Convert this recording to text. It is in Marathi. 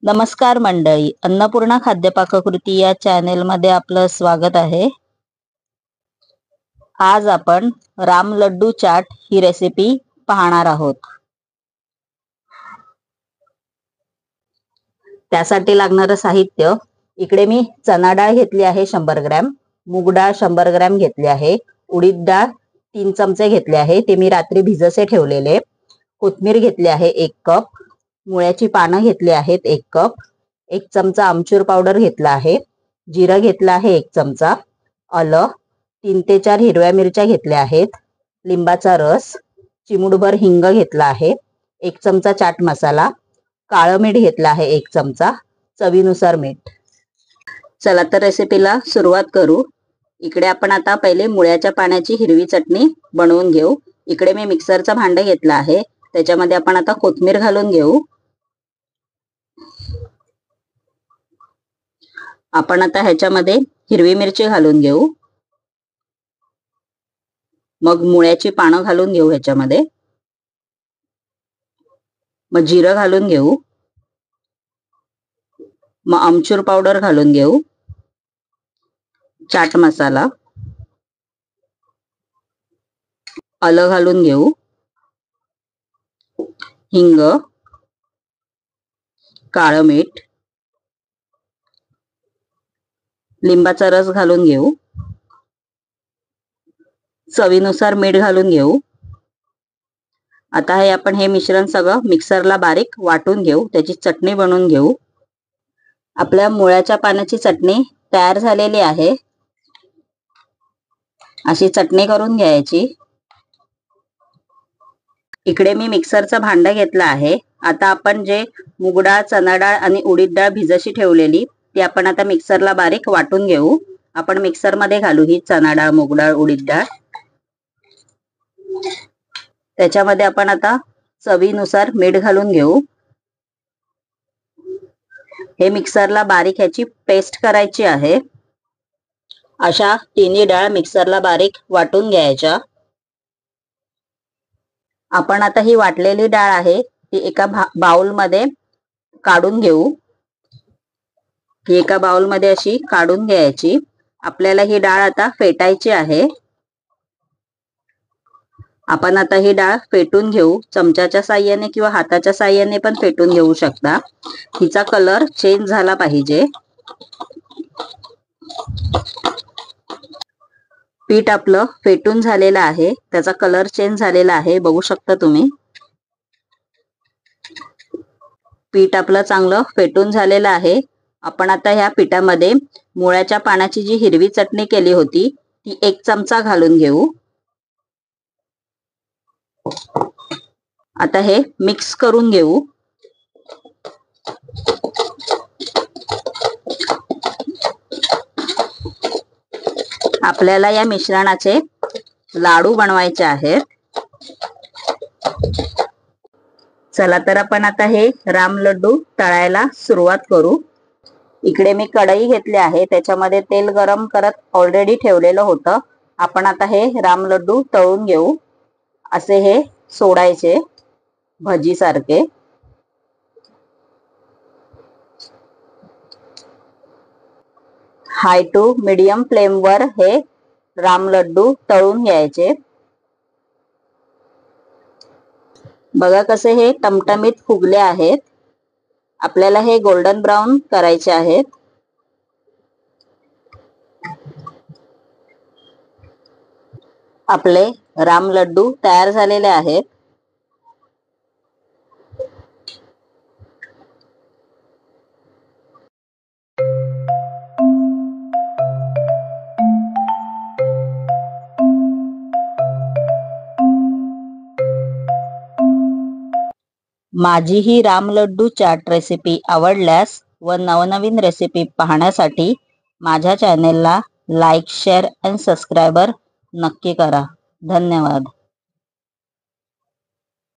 नमस्कार मंडळी, अन्नपूर्णा खाद्य पाककृती या चॅनेलमध्ये आपलं स्वागत आहे। आज आपण राम लड्डू चाट ही रेसिपी पाहणार आहोत। त्यासाठी लागणारं साहित्य, इकडे मी चना डाळ घेतली आहे 100 ग्रॅम, मूग डाळ 100 ग्रॅम घेतली आहे, उडीद डाळ 3 चमचे घेतले आहे, ते मी रात्री भिजसे ठेवलेले। कोथिंबीर घेतली आहे 1 कप, मुळ्याची पानं घेतली आहेत 1 कप, 1 चमचा आमचूर पावडर घेतला आहे, जिरं घेतला आहे 1 चमचा, आलं, 3 ते 4 हिरव्या मिरच्या घेतल्या आहेत, लिंबाचा रस, चिमूटभर हिंग घेतला आहे, 1 चमचा चाट मसाला, काळं मीठ घेतला आहे 1 चमचा, चवीनुसार मीठ। चला तर रेसिपीला सुरुवात करू। इकडे आपण आता पहिले मुळ्याच्या पाण्याची हिरवी चटणी बनवून घेऊ। इकडे मी मिक्सरचा भांडं घेतला आहे, त्याच्यामध्ये आपण आता कोथिंबीर घालून घेऊ। आपण आता ह्याच्यामध्ये हिरवी मिरची घालून घेऊ, मग मुळ्याची पानं घालून घेऊ ह्याच्यामध्ये, मग जिरं घालून घेऊ, मग आमचूर पावडर घालून घेऊ, चाट मसाला, आलं घालून घेऊ, हिंग, काळं मीठ, लिंबाचा रस घालून घेऊ, चवीनुसार मीठ घालून घेऊ। आता आपण हे मिश्रण सगळं मिक्सरला बारीक वाटून घेऊ, त्याची चटणी बनवून घेऊ। आपल्या मुळ्याच्या पानाची चटणी तयार झालेली आहे। अशी चटणी करून घ्यायची। इकडे मी मिक्सरचं भांडं घेतलं आहे। आता आपण जे मूग डाळ, चना डाळ आणि उडीद डाळ भिजशी ठेवलेली ती आपण आता मिक्सरला बारीक वाटून घेऊ। आपण मिक्सर मध्ये घालू ही चना डाळ, मूग डाळ, उडीद डाळ। त्याच्यामध्ये आपण आता चवीनुसार मीठ घालून घेऊ। हे मिक्सरला बारीक ह्याची पेस्ट करायची आहे। अशा तिन्ही डाळ मिक्सरला बारीक वाटून घ्यायच्या। आपण आता ही वाटलेली डाळ आहे ती एका बाउल मध्ये काढून घेऊ। ही एका बाउल मध्ये अशी काढून घ्यायची। आपल्याला ही डाळ आता फेटायची आहे। आपण आता ही डाळ फेटून घेऊ। चमच्याच्या साहाय्याने किंवा हाताच्या साहाय्याने पण फेटून घेऊ शकता। हिचा कलर चेंज झाला पाहिजे। पीठ आपलं फेटून झालेलं आहे, त्याचा कलर चेंज झालेला आहे, बघू शकता तुम्ही। पीठ आपलं चांगलं फेटून झालेलं आहे। आपण आता ह्या पिठामध्ये मुळ्याच्या पानाची जी हिरवी चटणी केली होती ती 1 चमचा घालून घेऊ। आता हे मिक्स करून घेऊ। आपल्याला या मिश्रणाचे लाडू बनवायचे आहेत। चला तर आपण आता हे राम लड्डू तळायला सुरुवात करू। इकडे मी कढई घेतली आहे, त्याच्यामध्ये तेल गरम करत ऑलरेडी ठेवलेलं होतं। आपण आता हे राम लड्डू तळून घेऊ। असे हे सोडायचे भजी सारखे। हाय टू मीडियम फ्लेम वर हे राम लड्डू तळून घ्यायचे। बघा कसे हे टमटमीत फुगले आहेत। आपल्याला हे गोल्डन ब्राउन करायचे आहेत। आपले राम लड्डू तयार झालेले आहेत। माझी ही राम लड्डू चाट रेसिपी आवडल्यास व नवनवीन रेसिपी पाहण्यासाठी माझ्या चॅनेलला लाईक, शेअर आणि सबस्क्राइबर नक्की करा। धन्यवाद।